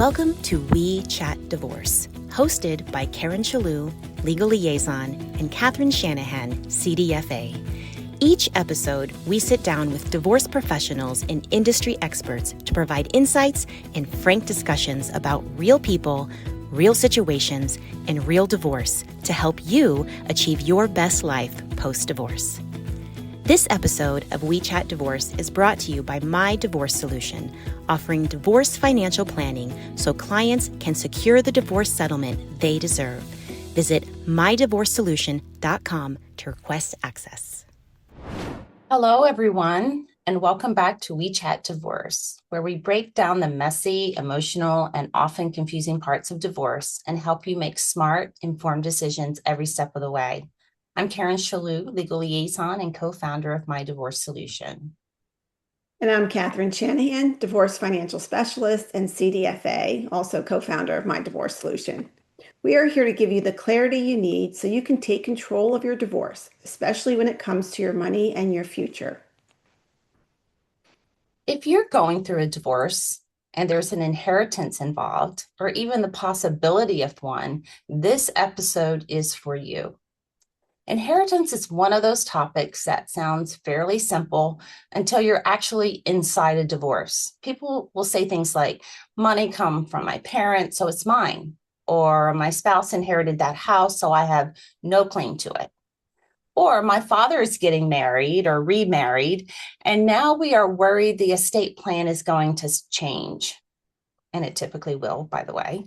Welcome to We Chat Divorce, hosted by Karen Chellew, Legal Liaison, and Catherine Shanahan, CDFA. Each episode, we sit down with divorce professionals and industry experts to provide insights and frank discussions about real people, real situations, and real divorce to help you achieve your best life post-divorce. This episode of We Chat Divorce is brought to you by My Divorce Solution, offering divorce financial planning so clients can secure the divorce settlement they deserve. Visit mydivorcesolution.com to request access. Hello, everyone, and welcome back to We Chat Divorce, where we break down the messy, emotional, and often confusing parts of divorce and help you make smart, informed decisions every step of the way. I'm Karen Chellew, Legal Liaison and co-founder of My Divorce Solution. And I'm Catherine Shanahan, Divorce Financial Specialist and CDFA, also co-founder of My Divorce Solution. We are here to give you the clarity you need so you can take control of your divorce, especially when it comes to your money and your future. If you're going through a divorce and there's an inheritance involved, or even the possibility of one, this episode is for you. Inheritance is one of those topics that sounds fairly simple until you're actually inside a divorce. People will say things like, money come from my parents, so it's mine. Or my spouse inherited that house, so I have no claim to it. Or my father is getting married or remarried, and now we are worried the estate plan is going to change. And it typically will, by the way.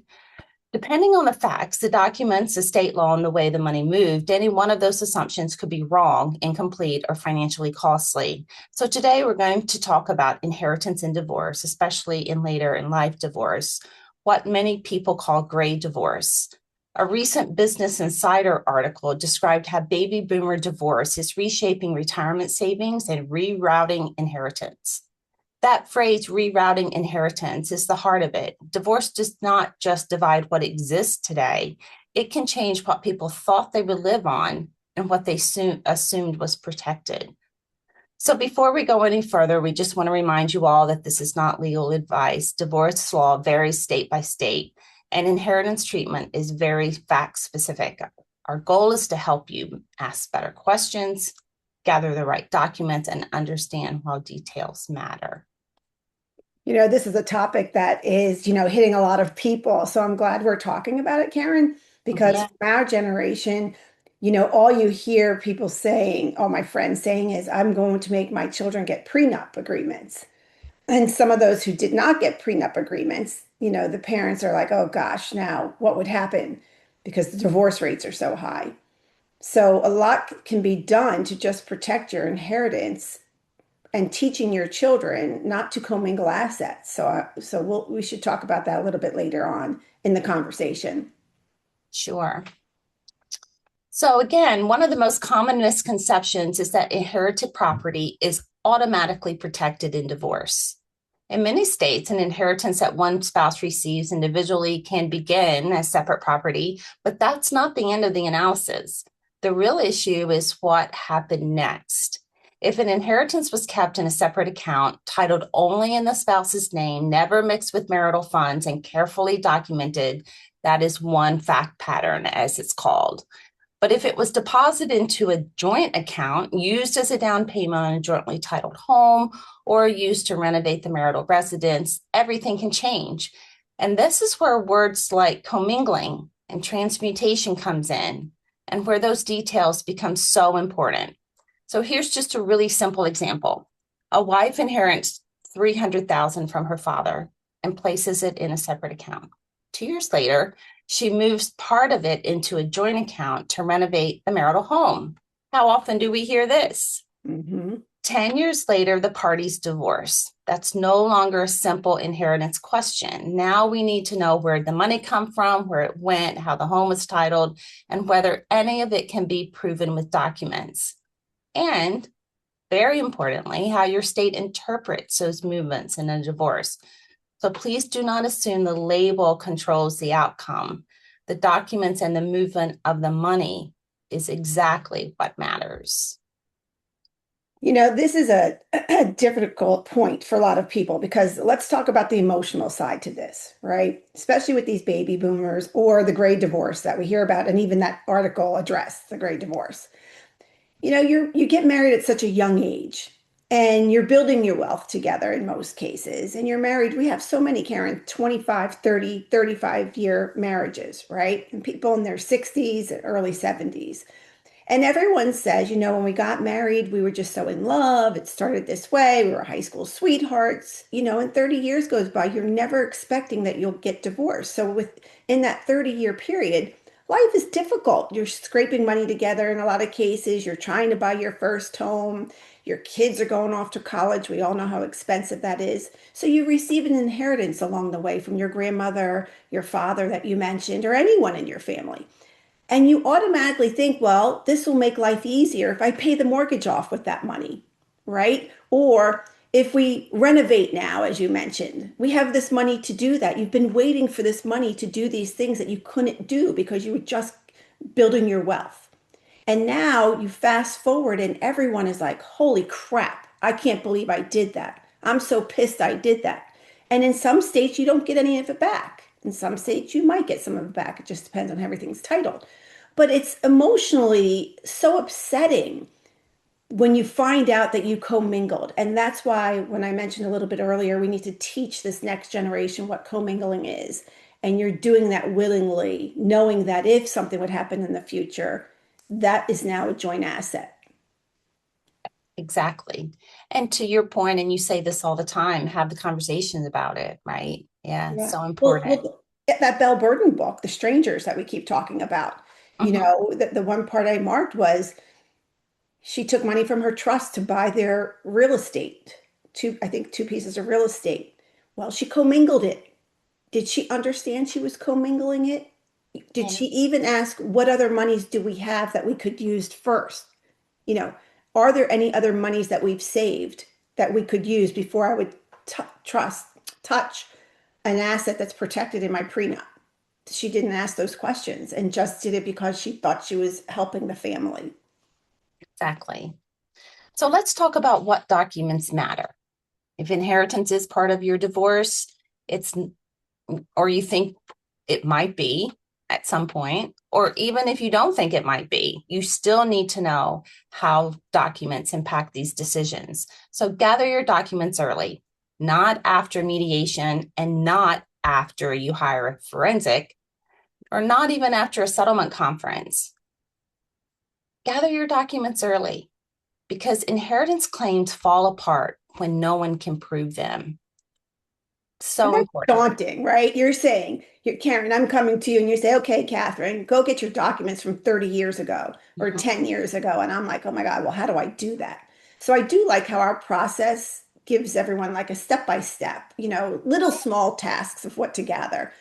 Depending on the facts, the documents, estate law, and the way the money moved, any one of those assumptions could be wrong, incomplete, or financially costly. So today we're going to talk about inheritance in divorce, especially in later in life divorce, what many people call gray divorce. A recent Business Insider article described how baby boomer divorce is reshaping retirement savings and rerouting inheritance. That phrase, rerouting inheritance, is the heart of it. Divorce does not just divide what exists today. It can change what people thought they would live on and what they assumed was protected. So before we go any further, we just want to remind you all that this is not legal advice. Divorce law varies state by state, and inheritance treatment is very fact-specific. Our goal is to help you ask better questions, gather the right documents, and understand how details matter. You know, this is a topic that is, hitting a lot of people. So I'm glad we're talking about it, Karen, because from our generation, all you hear people saying, my friends saying is, I'm going to make my children get prenup agreements. And some of those who did not get prenup agreements, the parents are like, oh gosh, now what would happen? Because the divorce rates are so high. So a lot can be done to just protect your inheritance and teaching your children not to commingle assets. So we should talk about that a little bit later on in the conversation. Sure. So again, one of the most common misconceptions is that inherited property is automatically protected in divorce. In many states, an inheritance that one spouse receives individually can begin as separate property, but that's not the end of the analysis. The real issue is what happened next. If an inheritance was kept in a separate account, titled only in the spouse's name, never mixed with marital funds, and carefully documented, that is one fact pattern, as it's called. But if it was deposited into a joint account, used as a down payment on a jointly titled home, or used to renovate the marital residence, everything can change. And this is where words like commingling and transmutation comes in, and where those details become so important. So here's just a really simple example. A wife inherits $300,000 from her father and places it in a separate account. 2 years later, she moves part of it into a joint account to renovate the marital home. How often do we hear this? 10 years later, the parties divorce. That's no longer a simple inheritance question. Now we need to know where the money come from, where it went, how the home was titled, and whether any of it can be proven with documents. And very importantly, how your state interprets those movements in a divorce. So please do not assume the label controls the outcome. The documents and the movement of the money is exactly what matters. This is a difficult point for a lot of people because let's talk about the emotional side to this, right? Especially with these baby boomers or the great divorce that we hear about, and even that article addressed the great divorce. You get married at such a young age and you're building your wealth together in most cases. And you're married, we have so many, Karen, 25, 30, 35-year marriages, right? And people in their 60s and early 70s. And everyone says, when we got married, we were just so in love. It started this way. We were high school sweethearts, and 30 years goes by. You're never expecting that you'll get divorced. So within that 30-year period, life is difficult. You're scraping money together in a lot of cases. You're trying to buy your first home. Your kids are going off to college. We all know how expensive that is. So you receive an inheritance along the way from your grandmother, your father that you mentioned, or anyone in your family. And you automatically think, well, this will make life easier if I pay the mortgage off with that money, right? Or if we renovate now, as you mentioned, we have this money to do that. You've been waiting for this money to do these things that you couldn't do because you were just building your wealth. And now you fast forward and everyone is like, holy crap, I can't believe I did that. I'm so pissed I did that. And in some states, you don't get any of it back. In some states, you might get some of it back. It just depends on how everything's titled. But it's emotionally so upsetting when you find out that you commingled. And that's why, when I mentioned a little bit earlier, we need to teach this next generation what commingling is. And you're doing that willingly, knowing that if something would happen in the future, that is now a joint asset. Exactly. And to your point, and you say this all the time, have the conversations about it, right? Yeah, Yeah. so Well, important. that Bell Burden book, The Strangers that we keep talking about, Mhm. the one part I marked was she took money from her trust to buy their real estate, I think two pieces of real estate. Well, she commingled it. Did she understand she was commingling it? Did And she even ask what other monies do we have that we could use first? You know, are there any other monies that we've saved that we could use before I would touch an asset that's protected in my prenup? She didn't ask those questions and just did it because she thought she was helping the family. exactly. So let's talk about what documents matter. If inheritance is part of your divorce, it's, or you think it might be at some point, or even if you don't think it might be, you still need to know how documents impact these decisions. So gather your documents early, not after mediation and not after you hire a forensic, or not even after a settlement conference. Gather your documents early because inheritance claims fall apart when no one can prove them. And So that's important. daunting, right? You're saying, Karen, I'm coming to you and you say, okay, Catherine, go get your documents from 30 years ago or Mhm. 10 years ago. And I'm like, oh my God, well, how do I do that? So I do like how our process gives everyone like a step by step, little small tasks of what to gather,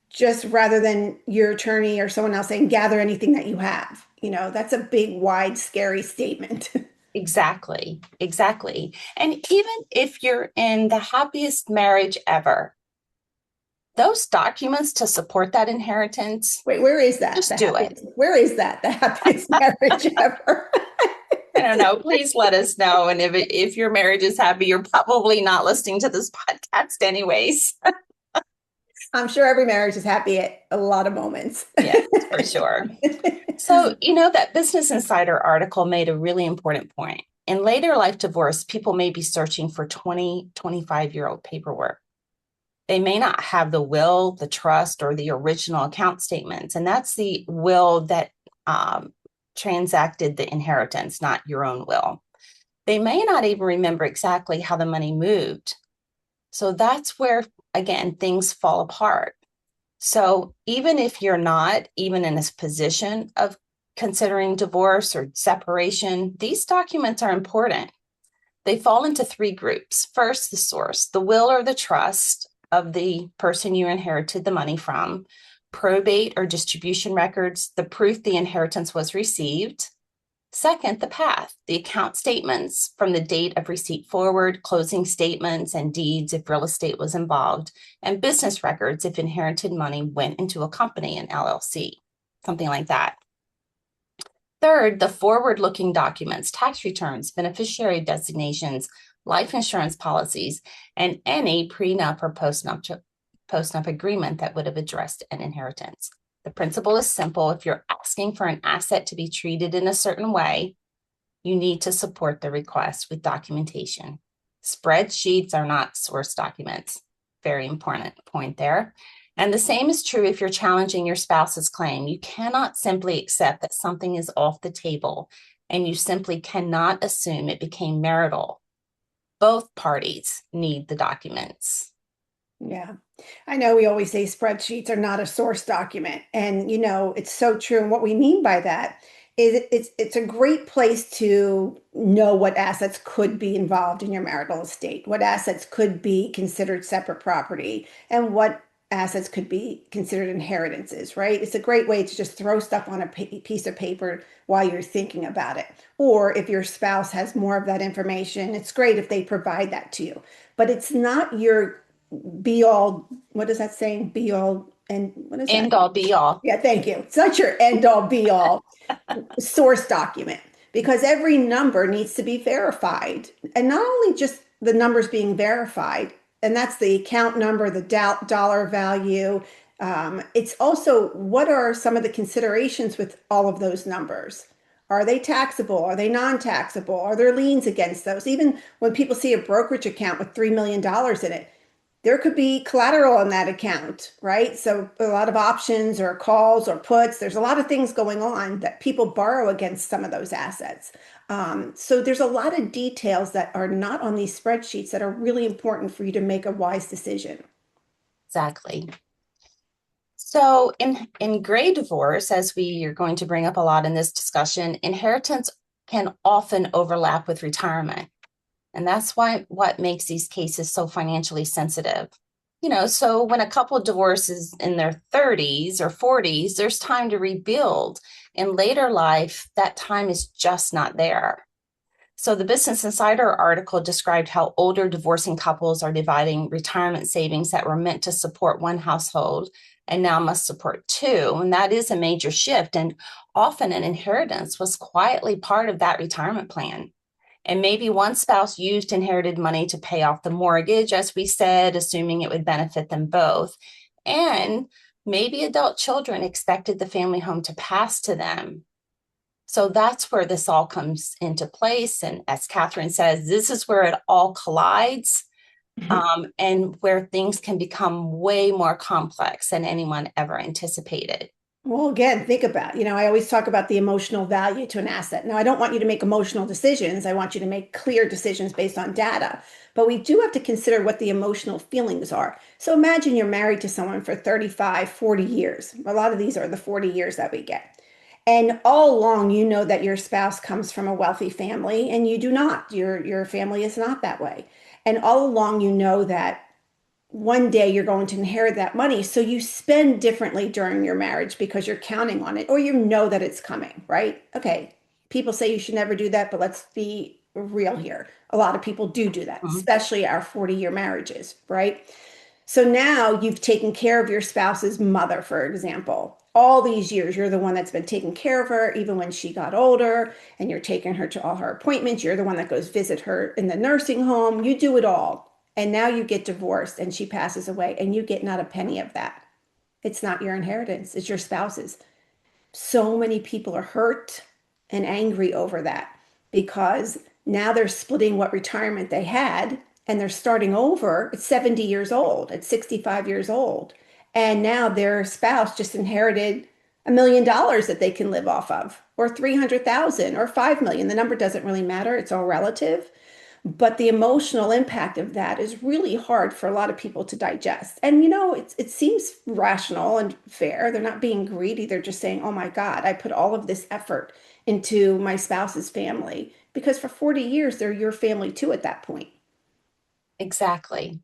just rather than your attorney or someone else saying, gather anything that you have. That's a big, wide, scary statement. Exactly, exactly. And even if you're in the happiest marriage ever, those documents to support that inheritance, Wait, where is that? just do it. Where is that? The happiest marriage ever? I don't know. Please let us know. And if your marriage is happy, you're probably not listening to this podcast anyways. I'm sure every marriage is happy at a lot of moments. Yes, for sure. So, that Business Insider article made a really important point. In later life divorce, people may be searching for 20, 25-year-old paperwork. They may not have the will, the trust, or the original account statements. And that's the will that transacted the inheritance, not your own will. They may not even remember exactly how the money moved. So that's where, again, things fall apart. So even if you're not even in a position of considering divorce or separation, these documents are important. They fall into three groups. First, the source, the will or the trust of the person you inherited the money from, probate or distribution records, the proof the inheritance was received. Second, the path, the account statements from the date of receipt forward, closing statements and deeds if real estate was involved, and business records if inherited money went into a company, an LLC, something like that. Third, the forward-looking documents, tax returns, beneficiary designations, life insurance policies, and any prenup or postnup agreement that would have addressed an inheritance. The principle is simple. If you're asking for an asset to be treated in a certain way, you need to support the request with documentation. Spreadsheets are not source documents. Very important point there. And the same is true if you're challenging your spouse's claim. You cannot simply accept that something is off the table, and you simply cannot assume it became marital. Both parties need the documents. Yeah. I know we always say spreadsheets are not a source document. And, it's so true. And what we mean by that is it's a great place to know what assets could be involved in your marital estate, what assets could be considered separate property, and what assets could be considered inheritances, right? It's a great way to just throw stuff on a piece of paper while you're thinking about it. Or if your spouse has more of that information, it's great if they provide that to you. But it's not your be all, what is that saying? Be all, and what is that? End all, be all. Yeah, thank you. It's not your end all, be all source document, because every number needs to be verified. And not only just the numbers being verified, and that's the account number, the dollar value. It's also, what are some of the considerations with all of those numbers? Are they taxable? Are they non-taxable? Are there liens against those? Even when people see a brokerage account with $3 million in it, there could be collateral on that account, right? So a lot of options or calls or puts, there's a lot of things going on that people borrow against some of those assets. So there's a lot of details that are not on these spreadsheets that are really important for you to make a wise decision. Exactly. So in gray divorce, as we are going to bring up a lot in this discussion, inheritance can often overlap with retirement. And that's what makes these cases so financially sensitive. So when a couple divorces in their 30s or 40s, there's time to rebuild. In later life, that time is just not there. So the Business Insider article described how older divorcing couples are dividing retirement savings that were meant to support one household and now must support two. And that is a major shift. And often an inheritance was quietly part of that retirement plan. And maybe one spouse used inherited money to pay off the mortgage, as we said, assuming it would benefit them both. And maybe adult children expected the family home to pass to them. So that's where this all comes into place. And as Catherine says, this is where it all collides, and where things can become way more complex than anyone ever anticipated. Well, again, think about, I always talk about the emotional value to an asset. Now, I don't want you to make emotional decisions. I want you to make clear decisions based on data. But we do have to consider what the emotional feelings are. So imagine you're married to someone for 35, 40 years. A lot of these are the 40 years that we get. And all along, you know that your spouse comes from a wealthy family, and you do not. Your family is not that way. And all along, you know that one day you're going to inherit that money. So you spend differently during your marriage because you're counting on it, or you know that it's coming, right? Okay. People say you should never do that, but let's be real here. A lot of people do that, especially our 40-year marriages, right? So now you've taken care of your spouse's mother, for example. All these years, you're the one that's been taking care of her, even when she got older, and you're taking her to all her appointments. You're the one that goes visit her in the nursing home. You do it all. And now you get divorced and she passes away and you get not a penny of that. It's not your inheritance, it's your spouse's. So many people are hurt and angry over that because now they're splitting what retirement they had and they're starting over at 70 years old, at 65 years old. And now their spouse just inherited $1 million that they can live off of, or 300,000 or 5 million. The number doesn't really matter. It's all relative. But the emotional impact of that is really hard for a lot of people to digest. And it seems rational and fair. They're not being greedy. They're just saying, oh my God, I put all of this effort into my spouse's family. Because for 40 years, they're your family too at that point. Exactly.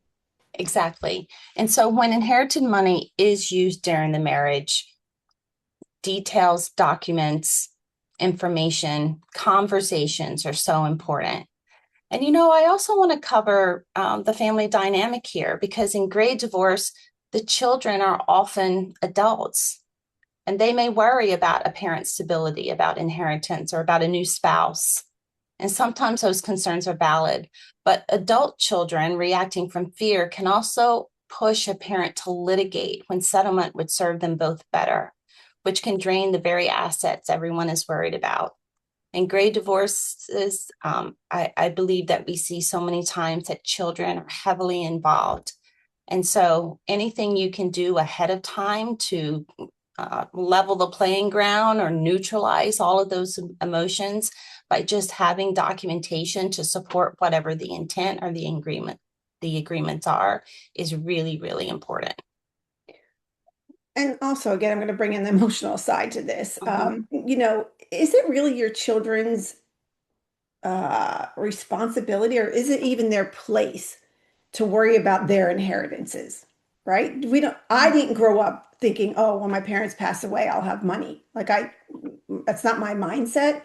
And so when inherited money is used during the marriage, details, documents, information, conversations are so important. And, I also want to cover the family dynamic here, because in gray divorce, the children are often adults. and they may worry about a parent's stability, about inheritance, or about a new spouse. And sometimes those concerns are valid, but adult children reacting from fear can also push a parent to litigate when settlement would serve them both better, which can drain the very assets everyone is worried about. In gray divorces, I believe that we see so many times that children are heavily involved. And so anything you can do ahead of time to level the playing ground or neutralize all of those emotions by just having documentation to support whatever the intent or the agreements are is really, really important. And also, again, I'm going to bring in the emotional side to this. Mm-hmm. Is it really your children's responsibility, or is it even their place to worry about their inheritances? Right? I didn't grow up thinking, oh, when my parents pass away, I'll have money. That's not my mindset,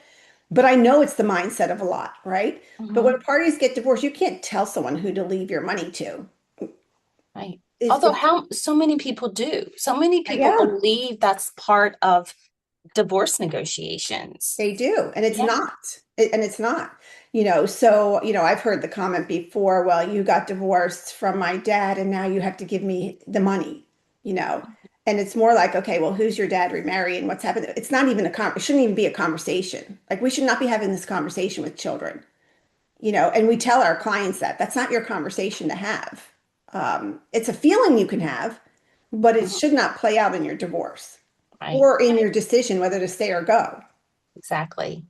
but I know it's the mindset of a lot, right? But Mm-hmm. when parties get divorced, you can't tell someone who to leave your money to. Right. Is Although it, how so many people do. So many people yeah, believe that's part of divorce negotiations. they do, and it's Yeah. not. And it's not. I've heard the comment before, well, you got divorced from my dad and now you have to give me the money, you know. And it's more like, okay, well, who's your dad remarrying? What's happened? It's not even it shouldn't even be a conversation. Like we should not be having this conversation with children, and we tell our clients that that's not your conversation to have. It's a feeling you can have, but it Mhm. should not play out in your divorce Right. or in your decision whether to stay or go. Exactly.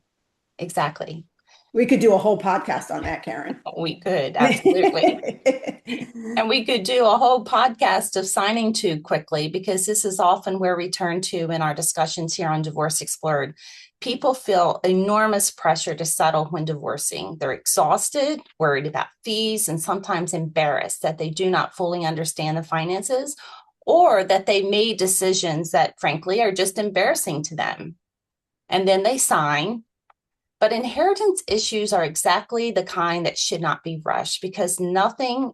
Exactly. We could do a whole podcast on that, Karen. We could, absolutely. And we could do a whole podcast of signing too quickly, because this is often where we turn to in our discussions here on Divorce Explored. People feel enormous pressure to settle when divorcing. They're exhausted, worried about fees, and sometimes embarrassed that they do not fully understand the finances or that they made decisions that, frankly, are just embarrassing to them. And then they sign. But inheritance issues are exactly the kind that should not be rushed, because nothing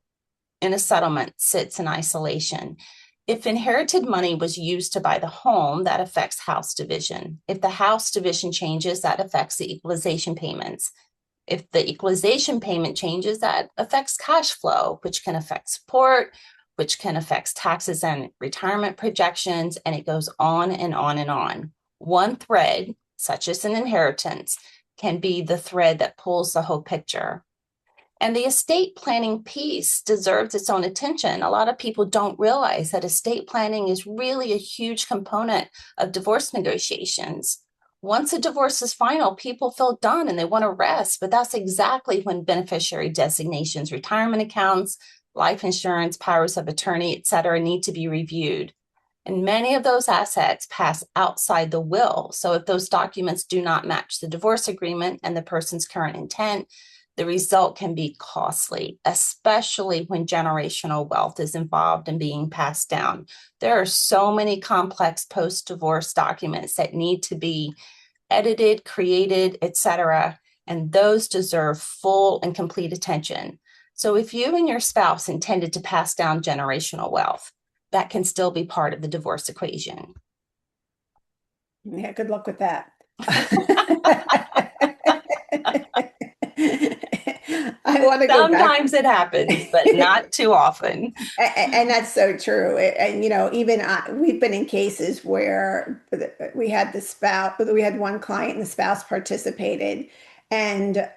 in a settlement sits in isolation. If inherited money was used to buy the home, that affects house division. If the house division changes, that affects the equalization payments. If the equalization payment changes, that affects cash flow, which can affect support, which can affect taxes and retirement projections, and it goes on and on and on. One thread, such as an inheritance, can be the thread that pulls the whole picture. And the estate planning piece deserves its own attention. A lot of people don't realize that estate planning is really a huge component of divorce negotiations. Once a divorce is final, people feel done and they want to rest, but that's exactly when beneficiary designations, retirement accounts, life insurance, powers of attorney, et cetera, need to be reviewed. And many of those assets pass outside the will. So if those documents do not match the divorce agreement and the person's current intent, the result can be costly, especially when generational wealth is involved in being passed down. There are so many complex post-divorce documents that need to be edited, created, etc., and those deserve full and complete attention. So if you and your spouse intended to pass down generational wealth, that can still be part of the divorce equation. Yeah, good luck with that. I want to go back. Sometimes it happens, but not too often. And that's so true. And, even we've been in cases where we had we had one client and the spouse participated, and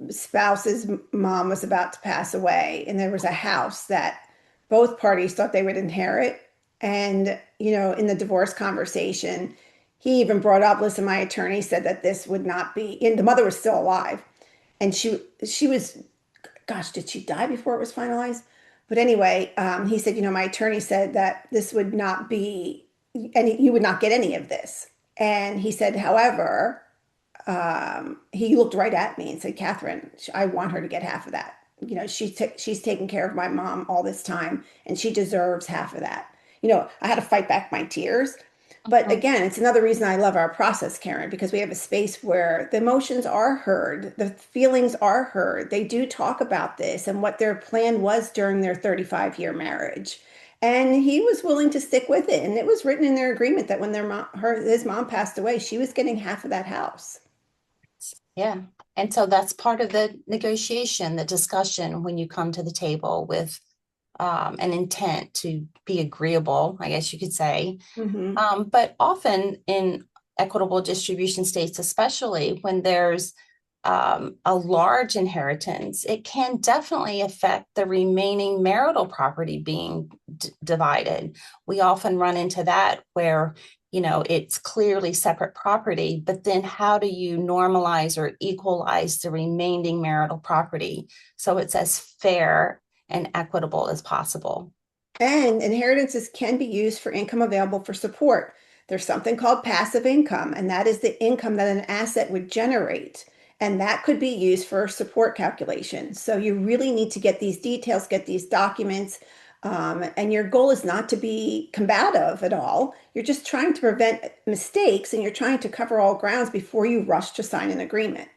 spouse's mom was about to pass away, and there was a house that both parties thought they would inherit. And, in the divorce conversation, he even brought up, listen, my attorney said that this would not be, and the mother was still alive. And she was, gosh, did she die before it was finalized? But anyway, he said, my attorney said that this would not be, and you would not get any of this. And he said, however, he looked right at me and said, Catherine, I want her to get half of that. She's taken care of my mom all this time, and she deserves half of that. I had to fight back my tears. But again, it's another reason I love our process, Karen, because we have a space where the emotions are heard, the feelings are heard. They do talk about this and what their plan was during their 35-year marriage. And he was willing to stick with it. And it was written in their agreement that when his mom passed away, she was getting half of that house. Yeah. And so that's part of the negotiation, the discussion when you come to the table with an intent to be agreeable, I guess you could say. But often in equitable distribution states, especially when there's a large inheritance, it can definitely affect the remaining marital property being divided. We often run into that where, it's clearly separate property, but then how do you normalize or equalize the remaining marital property so it's as fair and equitable as possible? And inheritances can be used for income available for support. There's something called passive income, and that is the income that an asset would generate. And that could be used for support calculations. So you really need to get these details, get these documents. And your goal is not to be combative at all. You're just trying to prevent mistakes, and you're trying to cover all grounds before you rush to sign an agreement.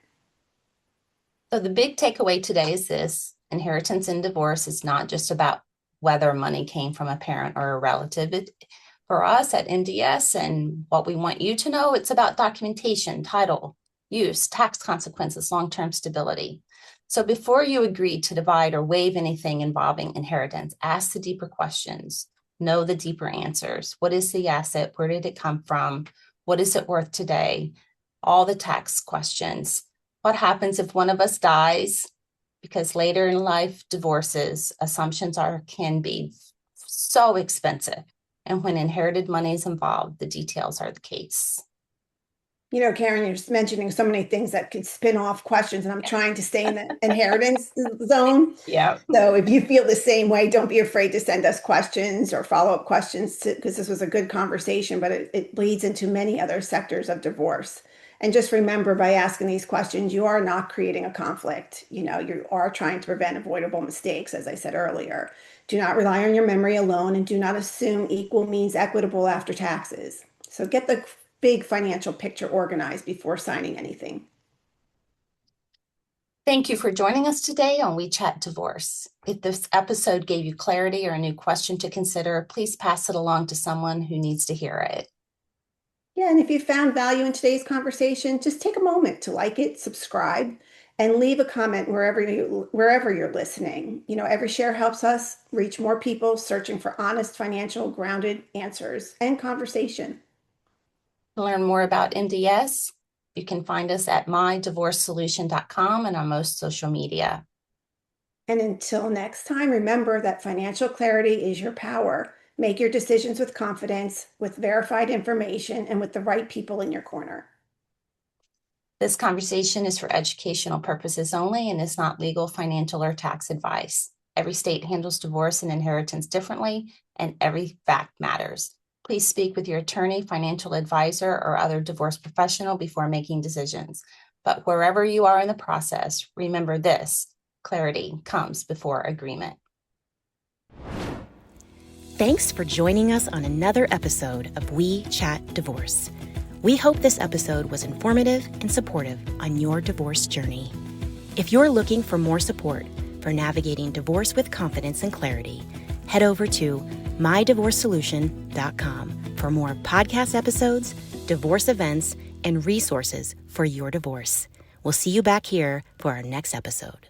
So the big takeaway today is this: inheritance and divorce is not just about whether money came from a parent or a relative. For us at NDS and what we want you to know, it's about documentation, title, use, tax consequences, long-term stability. So before you agree to divide or waive anything involving inheritance, ask the deeper questions, know the deeper answers. What is the asset? Where did it come from? What is it worth today? All the tax questions. What happens if one of us dies? Because later in life, divorces, assumptions can be so expensive. And when inherited money is involved, the details are the case. Karen, you're just mentioning so many things that could spin off questions, and I'm trying to stay in the inheritance zone. Yeah. So if you feel the same way, don't be afraid to send us questions or follow-up questions, because this was a good conversation, but it leads into many other sectors of divorce. And just remember, by asking these questions, you are not creating a conflict. You are trying to prevent avoidable mistakes, as I said earlier. Do not rely on your memory alone, and do not assume equal means equitable after taxes. So get the big financial picture organized before signing anything. Thank you for joining us today on We Chat Divorce. If this episode gave you clarity or a new question to consider, please pass it along to someone who needs to hear it. Yeah, and if you found value in today's conversation, just take a moment to like it, subscribe, and leave a comment wherever you're listening. Every share helps us reach more people searching for honest, financial, grounded answers and conversation. To learn more about NDS, you can find us at mydivorcesolution.com and on most social media. And until next time, remember that financial clarity is your power. Make your decisions with confidence, with verified information, and with the right people in your corner. This conversation is for educational purposes only and is not legal, financial, or tax advice. Every state handles divorce and inheritance differently, and every fact matters. Please speak with your attorney, financial advisor, or other divorce professional before making decisions. But wherever you are in the process, remember this: clarity comes before agreement. Thanks for joining us on another episode of We Chat Divorce. We hope this episode was informative and supportive on your divorce journey. If you're looking for more support for navigating divorce with confidence and clarity, head over to mydivorcesolution.com for more podcast episodes, divorce events, and resources for your divorce. We'll see you back here for our next episode.